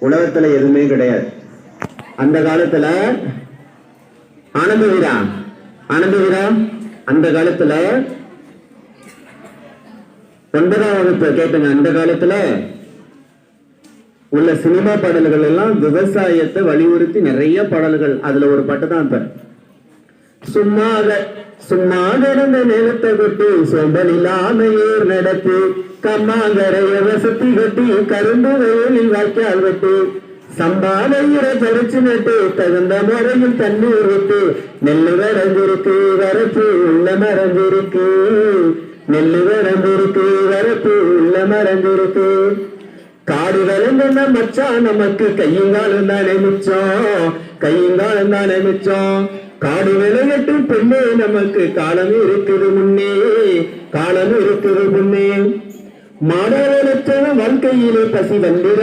உலகத்துல எதுவுமே கிடையாது. அந்த காலத்துல ஆனந்த வீரா அந்த காலத்துல 9ஆம் வகுப்பு கேட்டுங்க. அந்த காலத்துல உள்ள சினிமா பாடல்கள் எல்லாம் விவசாயத்தை வலியுறுத்தி நிறைய பாடல்கள். அதுல ஒரு பாட்டு தான் இப்ப சும்மா கிடந்த நிலத்தை கொட்டி சொந்தல் இல்லாம ஏர் நடத்து கம்மாங்கரைய வசதி கட்டி கரும்பு வயலில் வாய்க்கால் வெட்டு சம்பாதையிட பறிச்சு நட்டு தகுந்த முறையில் தண்ணீர் விட்டு நெல்லு வரந்திருக்கு வரப்பு உள்ள மறந்திருக்கு நெல்லு வரந்திருக்கு வரப்பு உள்ள மறந்திருக்கு காடு வளர்ந்த மச்சான் நமக்கு கையுங்காலம் தானே மிச்சம் காடு விளையட்டு பெண்ணே நமக்கு காலம் இருக்குது முன்னே மாடவனற்ற வாழ்க்கையிலே பசி வந்து